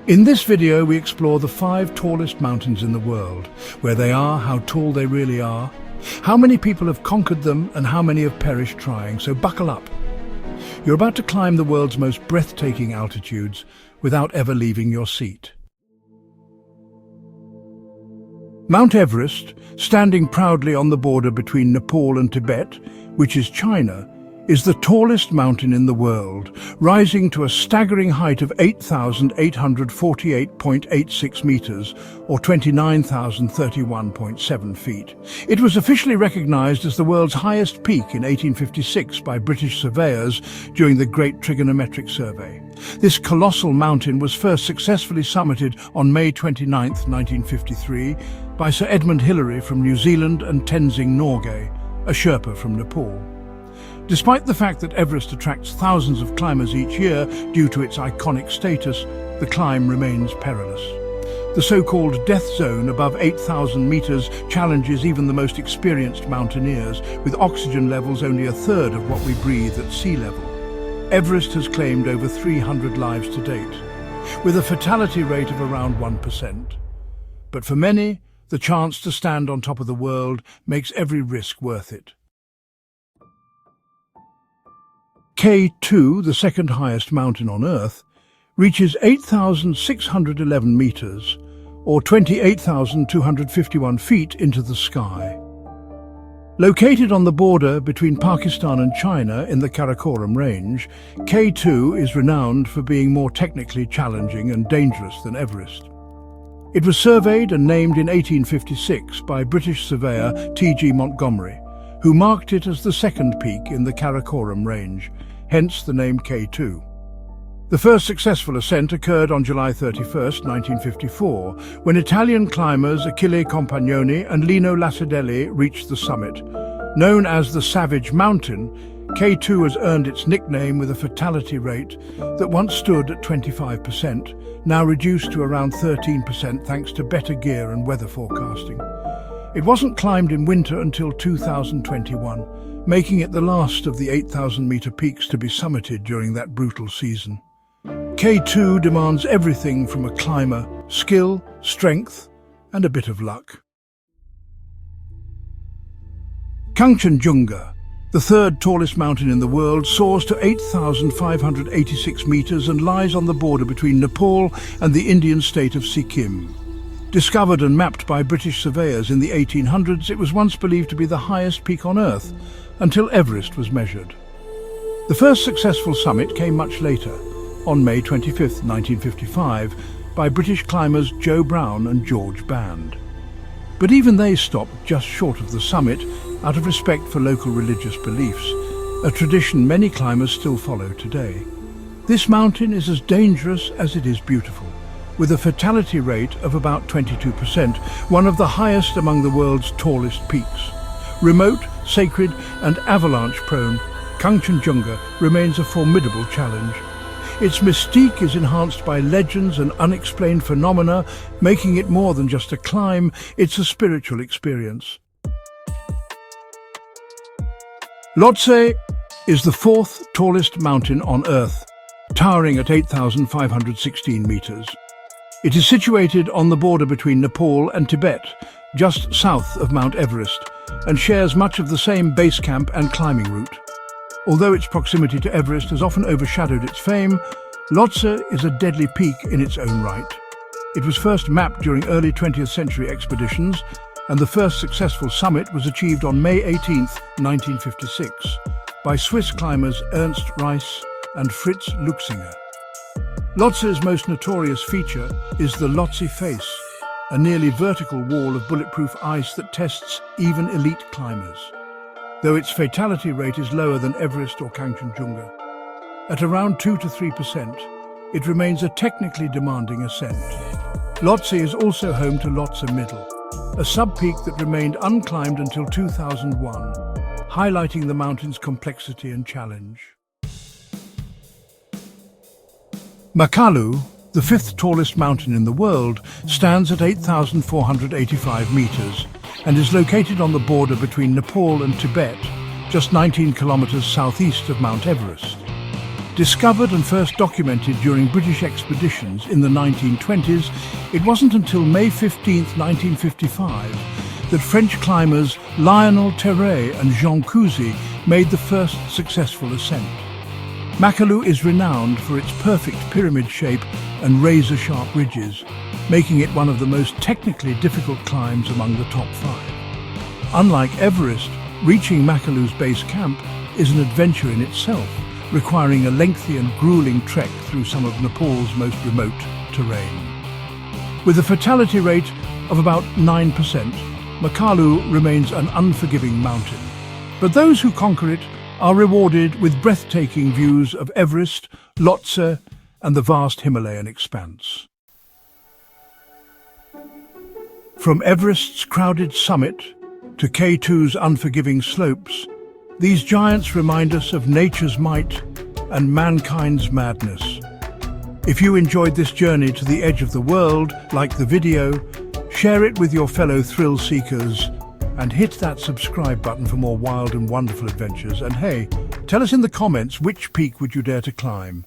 In this video, we explore the 5 tallest mountains in the world, where they are, how tall they really are, how many people have conquered them, and how many have perished trying, so buckle up. You're about to climb the world's most breathtaking altitudes without ever leaving your seat. Mount Everest, standing proudly on the border between Nepal and Tibet, which is China, is the tallest mountain in the world, rising to a staggering height of 8,848.86 meters, or 29,031.7 feet. It was officially recognized as the world's highest peak in 1856 by British surveyors during the Great Trigonometric Survey. This colossal mountain was first successfully summited on May 29, 1953, by Sir Edmund Hillary from New Zealand and Tenzing Norgay, a Sherpa from Nepal. Despite the fact that Everest attracts thousands of climbers each year due to its iconic status, the climb remains perilous. The so-called death zone above 8,000 meters challenges even the most experienced mountaineers, with oxygen levels only a third of what we breathe at sea level. Everest has claimed over 300 lives to date, with a fatality rate of around 1%. But for many, the chance to stand on top of the world makes every risk worth it. K2, the second highest mountain on Earth, reaches 8,611 meters, or 28,251 feet into the sky. Located on the border between Pakistan and China in the Karakoram Range, K2 is renowned for being more technically challenging and dangerous than Everest. It was surveyed and named in 1856 by British surveyor T.G. Montgomery, who marked it as the second peak in the Karakoram Range, hence the name K2. The first successful ascent occurred on July 31, 1954, when Italian climbers Achille Compagnoni and Lino Lacedelli reached the summit. Known as the Savage Mountain, K2 has earned its nickname with a fatality rate that once stood at 25%, now reduced to around 13% thanks to better gear and weather forecasting. It wasn't climbed in winter until 2021, making it the last of the 8,000-meter peaks to be summited during that brutal season. K2 demands everything from a climber: skill, strength, and a bit of luck. Kangchenjunga, the third tallest mountain in the world, soars to 8,586 meters and lies on the border between Nepal and the Indian state of Sikkim. Discovered and mapped by British surveyors in the 1800s, it was once believed to be the highest peak on Earth, until Everest was measured. The first successful summit came much later, on May 25, 1955, by British climbers Joe Brown and George Band. But even they stopped just short of the summit out of respect for local religious beliefs, a tradition many climbers still follow today. This mountain is as dangerous as it is beautiful, with a fatality rate of about 22%, one of the highest among the world's tallest peaks. Remote, sacred, and avalanche-prone, Kangchenjunga remains a formidable challenge. Its mystique is enhanced by legends and unexplained phenomena, making it more than just a climb, it's a spiritual experience. Lhotse is the 4th tallest mountain on Earth, towering at 8,516 meters. It is situated on the border between Nepal and Tibet, just south of Mount Everest, and shares much of the same base camp and climbing route. Although its proximity to Everest has often overshadowed its fame, Lhotse is a deadly peak in its own right. It was first mapped during early 20th century expeditions, and the first successful summit was achieved on May 18, 1956, by Swiss climbers Ernst Reiss and Fritz Luxinger. Lhotse's most notorious feature is the Lhotse face, a nearly vertical wall of bulletproof ice that tests even elite climbers. Though its fatality rate is lower than Everest or Kangchenjunga, at around 2 to 3%, it remains a technically demanding ascent. Lhotse is also home to Lhotse Middle, a sub-peak that remained unclimbed until 2001, highlighting the mountain's complexity and challenge. Makalu, the 5th tallest mountain in the world, stands at 8,485 meters and is located on the border between Nepal and Tibet, just 19 kilometers southeast of Mount Everest. Discovered and first documented during British expeditions in the 1920s, it wasn't until May 15, 1955, that French climbers Lionel Terray and Jean Cousy made the first successful ascent. Makalu is renowned for its perfect pyramid shape and razor-sharp ridges, making it one of the most technically difficult climbs among the top 5. Unlike Everest, reaching Makalu's base camp is an adventure in itself, requiring a lengthy and grueling trek through some of Nepal's most remote terrain. With a fatality rate of about 9%, Makalu remains an unforgiving mountain. But those who conquer it are rewarded with breathtaking views of Everest, Lhotse, and the vast Himalayan expanse. From Everest's crowded summit to K2's unforgiving slopes, these giants remind us of nature's might and mankind's madness. If you enjoyed this journey to the edge of the world, like the video, share it with your fellow thrill seekers and hit that subscribe button for more wild and wonderful adventures. And hey, tell us in the comments, which peak would you dare to climb?